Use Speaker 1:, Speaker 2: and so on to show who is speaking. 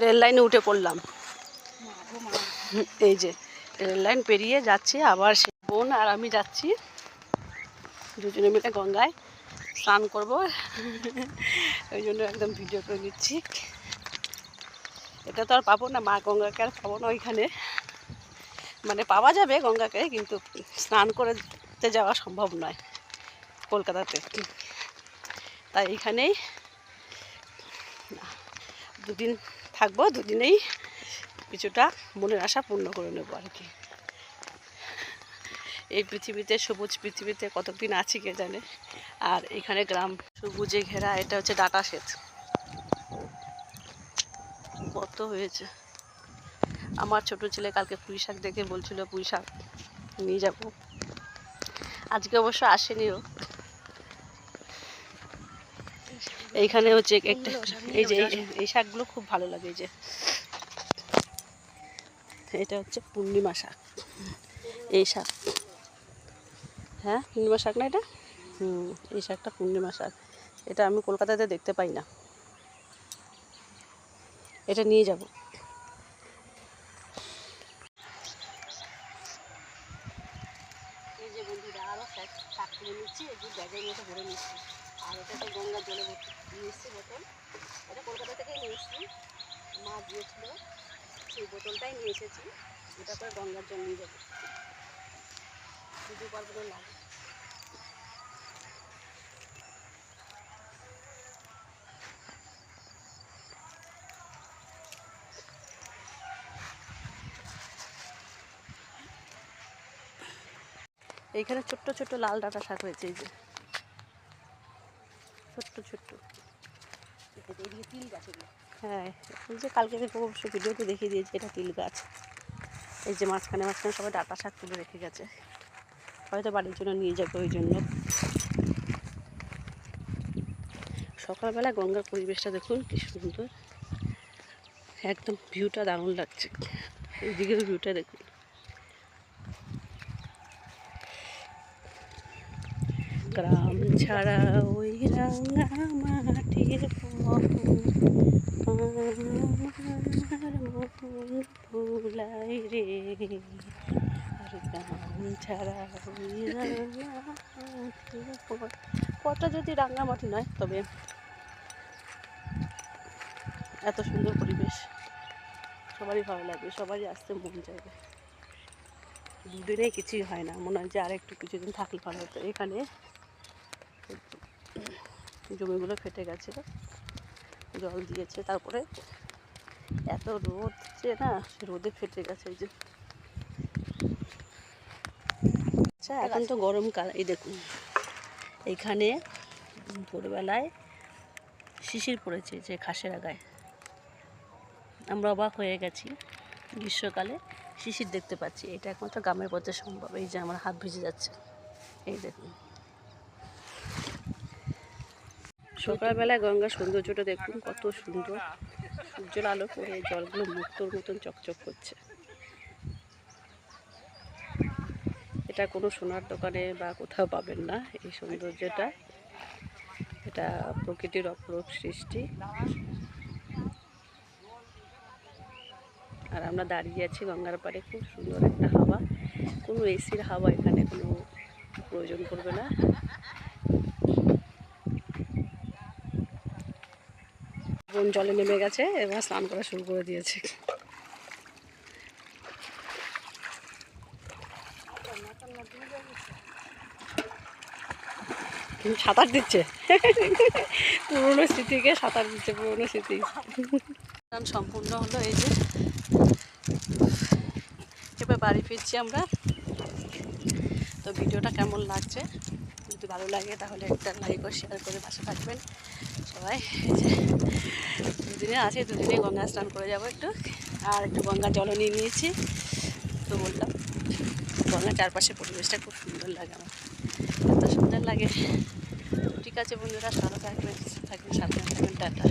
Speaker 1: Rail লাইনে উঠে পড়লাম। এই যে রেল লাইন পেরিয়ে যাচ্ছি, আবার সে বোন আর আমি যাচ্ছি দুজনে মিলে গঙ্গায় স্নান করব। ওই জন্য একদম ভিডিও করে নিচ্ছি। এটা তো আর পাবো না, মা গঙ্গাকে আর পাবো না ওইখানে, মানে পাওয়া যাবে গঙ্গাকে, কিন্তু স্নান করতে যাওয়া সম্ভব নয় কলকাতাতে। তাই এইখানেই দুদিন থাকবো, দুদিনেই কিছুটা মনের আশা পূর্ণ করে নেবো আর কি। এই পৃথিবীতে, সবুজ পৃথিবীতে কতদিন আছি কে জানে। আর এখানে গ্রাম সবুজে ঘেরা, এটা হচ্ছে ডাটা সেচ। কত হয়েছে। আমার ছোট ছেলে কালকে পুঁই শাক দেখে বলছিল পুঁই শাক নিয়ে যাব, আজকে অবশ্য আসেনি ও। এইখানে হচ্ছে একটা, এই যে এই শাকগুলো খুব ভালো লাগে। এই যে এটা হচ্ছে পূর্ণিমা শাক, এই শাক, হ্যাঁ পূর্ণিমা শাক না এটা? এই শাকটা পূর্ণিমা শাক। এটা আমি কলকাতাতে দেখতে পাই না, এটা নিয়ে যাব। এই যে বন্ধুরা আরও শাক তুলে নিচ্ছি, এই যে ব্যাগের মতো ভরে নিচ্ছি। আর এটা তো গঙ্গার জলে নিয়ে এসেছি বোতল, এটা কলকাতা থেকেই নিয়ে এসেছি, মা দিয়েছিল, সেই বোতলটাই নিয়ে এসেছি। এটা করে গঙ্গার জল নিয়ে যাবো, পুজো পার্বণে লাগে। এইখানে ছোট্ট ছোট্ট লাল ডাঁটা শাক হয়েছে, এই যে ছোট্ট ছোট্ট তিল গাছ। হ্যাঁ, এই যে কালকে অবশ্য ভিডিওতে দেখিয়ে দিয়েছি, এটা তিল গাছ। এই যে মাঝখানে মাঝখানে সবাই ডাঁটা শাক তুলে রেখে গেছে, হয়তো বাড়ির জন্য নিয়ে যাবে ওই জন্য। সকালবেলা গঙ্গার পরিবেশটা দেখুন কি সুন্দর, একদম ভিউটা দারুণ লাগছে। এইদিকের ভিউটা দেখুন। গ্রাম ছাড়া ওই রাঙা মাটির ভুলাই রে, গ্রাম ছাড়া ওই রাঙা মাটির পথটা যদি রাঙামাটি নয়, তবে এত সুন্দর পরিবেশ সবারই ভালো লাগবে, সবারই আসতে মন চাইবে। দুদিনে কিছুই হয় না, মনে হয় যে আর একটু কিছুদিন থাকলে ভালো হতো। এখানে জমিগুলো ফেটে গেছে, জল দিয়েছে, তারপরে এত রোদ যে না, রোদে ফেটে গেছে। এই যে আচ্ছা, এখন তো গরমকাল। এই দেখুন এইখানে ভোরবেলায় শিশির পড়েছে, যে ঘাসের আগায়। আমরা অবাক হয়ে গেছি, গ্রীষ্মকালে শিশির দেখতে পাচ্ছি, এটা একমাত্র গ্রামের পথে সম্ভব। এই যে আমার হাত ভিজে যাচ্ছে, এই দেখুন। সকালবেলায় গঙ্গার সৌন্দর্যটা দেখুন কত সুন্দর, সূর্যের আলো পড়ে জলগুলো মুক্তোর মতন চকচক করছে। এটা কোনো সোনার দোকানে বা কোথাও পাবেন না এই সৌন্দর্যটা, এটা প্রকৃতির অপরূপ সৃষ্টি। আর আমরা দাঁড়িয়ে আছি গঙ্গার পাড়ে, খুব সুন্দর একটা হাওয়া, কোনো এসির হাওয়া এখানে কোনো প্রয়োজন পড়বে না। বোন জলে নেমে গেছে, এবার স্নান করা শুরু করে দিয়েছে। সাঁতার দিচ্ছে, পুরোনো স্মৃতিকে সাঁতার দিচ্ছে, পুরোনো স্মৃতি। সম্পূর্ণ হলো, এই যে এবার বাড়ি ফিরছি আমরা। তো ভিডিওটা কেমন লাগছে, যদি ভালো লাগে তাহলে একটা লাইক ও শেয়ার করে পাশে থাকবেন সবাই। এই যে দুদিনে আছে, দুদিনে গঙ্গা স্নান করে যাবো একটু, আর একটু গঙ্গা জলও নিয়ে নিয়েছি। তো বললাম গঙ্গার চারপাশে পরিবেশটা খুব সুন্দর লাগে, আমার এত সুন্দর লাগে। ঠিক আছে বন্ধুরা, ভালো থাকবেন, সাবধানে থাকবেন, টাটা।